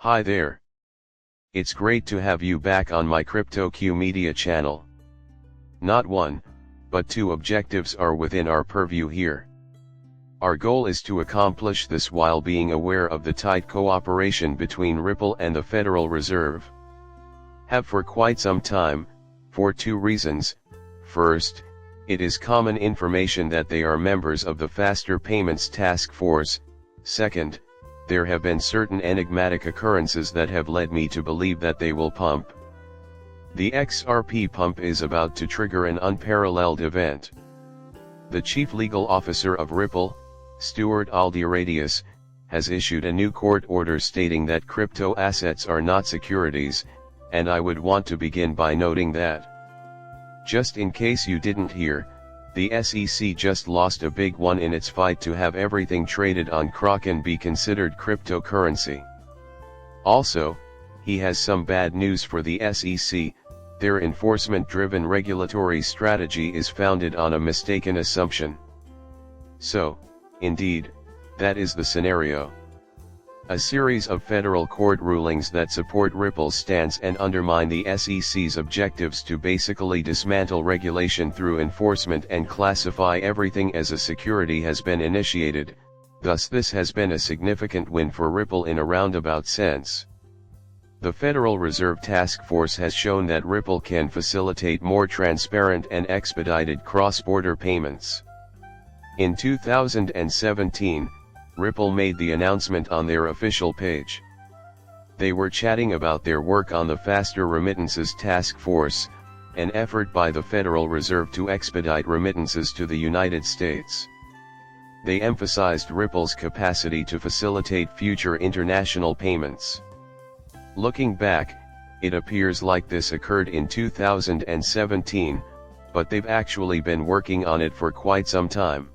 Hi there. It's great to have you back on my CryptoQ Media channel. Not one, but two objectives are within our purview here. Our goal is to accomplish this while being aware of the tight cooperation between Ripple and the Federal Reserve. Have for quite some time, for two reasons. First, it is common information that they are members of the Faster Payments Task Force. Second, there have been certain enigmatic occurrences that have led me to believe that they will pump. The XRP pump is about to trigger an unparalleled event. The chief legal officer of Ripple, Stuart Aldeiradius, has issued a new court order stating that crypto assets are not securities, and I would want to begin by noting that, just in case you didn't hear, the SEC just lost a big one in its fight to have everything traded on Kraken be considered cryptocurrency. Also, he has some bad news for the SEC. Their enforcement-driven regulatory strategy is founded on a mistaken assumption. So, indeed, that is the scenario. A series of federal court rulings that support Ripple's stance and undermine the SEC's objectives to basically dismantle regulation through enforcement and classify everything as a security has been initiated. Thus this has been a significant win for Ripple in a roundabout sense. The Federal Reserve Task Force has shown that Ripple can facilitate more transparent and expedited cross-border payments. In 2017, Ripple made the announcement on their official page. They were chatting about their work on the Faster Remittances Task Force, an effort by the Federal Reserve to expedite remittances to the United States. They emphasized Ripple's capacity to facilitate future international payments. Looking back, it appears like this occurred in 2017, but they've actually been working on it for quite some time.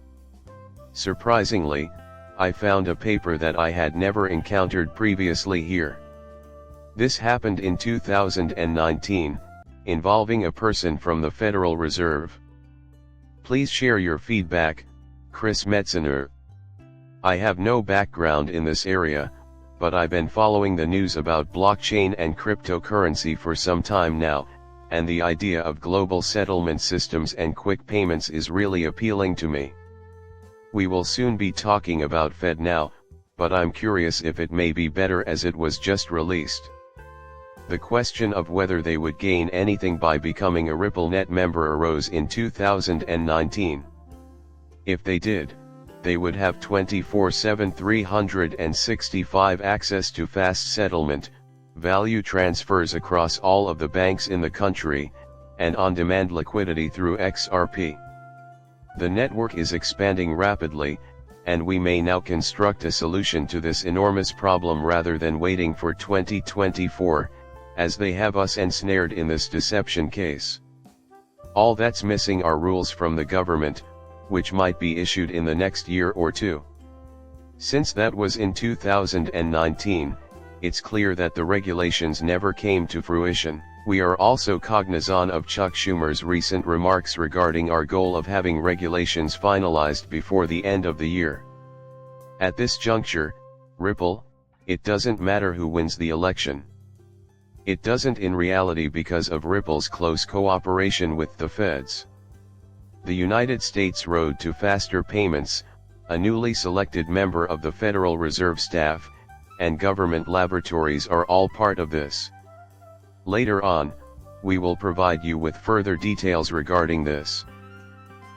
Surprisingly, I found a paper that I had never encountered previously here. This happened in 2019, involving a person from the Federal Reserve. Please share your feedback, Chris Metzner. I have no background in this area, but I've been following the news about blockchain and cryptocurrency for some time now, and the idea of global settlement systems and quick payments is really appealing to me. We will soon be talking about FedNow, but I'm curious if it may be better as it was just released. The question of whether they would gain anything by becoming a RippleNet member arose in 2019. If they did, they would have 24/7 365 access to fast settlement, value transfers across all of the banks in the country, and on-demand liquidity through XRP. The network is expanding rapidly, and we may now construct a solution to this enormous problem rather than waiting for 2024, as they have us ensnared in this deception case. All that's missing are rules from the government, which might be issued in the next year or two. Since that was in 2019, it's clear that the regulations never came to fruition. We are also cognizant of Chuck Schumer's recent remarks regarding our goal of having regulations finalized before the end of the year. At this juncture, Ripple, it doesn't matter who wins the election. It doesn't in reality because of Ripple's close cooperation with the feds. The United States Road to Faster Payments, a newly selected member of the Federal Reserve staff, and government laboratories are all part of this. Later on, we will provide you with further details regarding this.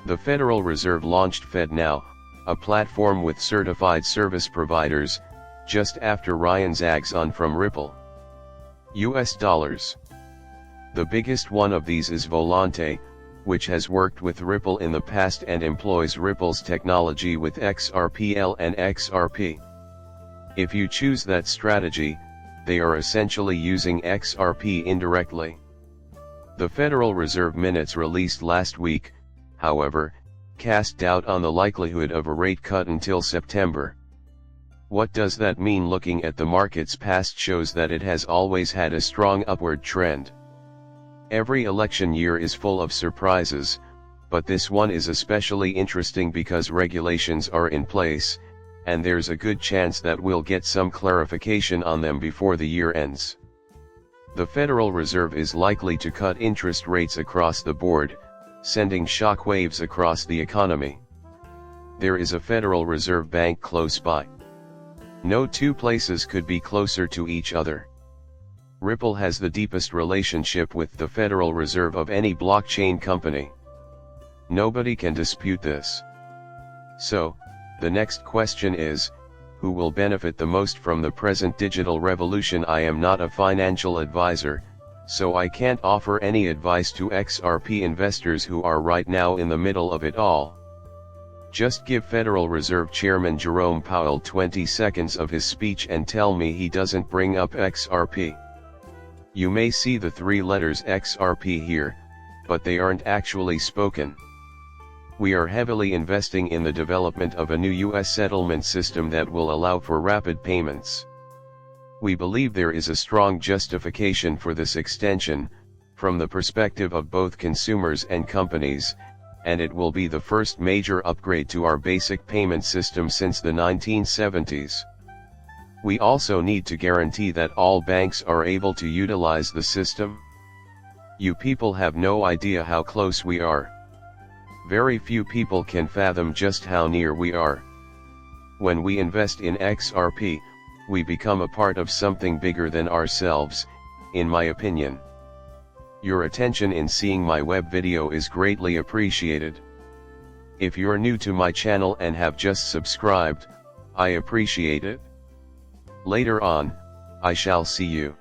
The Federal Reserve launched FedNow, a platform with certified service providers, just after Ryan zags on from Ripple. US dollars. The biggest one of these is Volante, which has worked with Ripple in the past and employs Ripple's technology with XRPL and XRP. If you choose that strategy, they are essentially using XRP indirectly. The Federal Reserve minutes released last week, however, cast doubt on the likelihood of a rate cut until September. What does that mean? Looking at the market's past shows that it has always had a strong upward trend. Every election year is full of surprises, but this one is especially interesting because regulations are in place, and there's a good chance that we'll get some clarification on them before the year ends. The Federal Reserve is likely to cut interest rates across the board, sending shockwaves across the economy. There is a Federal Reserve Bank close by. No two places could be closer to each other. Ripple has the deepest relationship with the Federal Reserve of any blockchain company. Nobody can dispute this. So, the next question is, who will benefit the most from the present digital revolution? I am not a financial advisor, so I can't offer any advice to XRP investors who are right now in the middle of it all. Just give Federal Reserve Chairman Jerome Powell 20 seconds of his speech and tell me he doesn't bring up XRP. You may see the three letters XRP here, but they aren't actually spoken. We are heavily investing in the development of a new US settlement system that will allow for rapid payments. We believe there is a strong justification for this extension, from the perspective of both consumers and companies, and it will be the first major upgrade to our basic payment system since the 1970s. We also need to guarantee that all banks are able to utilize the system. You people have no idea how close we are. Very few people can fathom just how near we are. When we invest in XRP, we become a part of something bigger than ourselves, in my opinion. Your attention in seeing my web video is greatly appreciated. If you're new to my channel and have just subscribed, I appreciate it. Later on, I shall see you.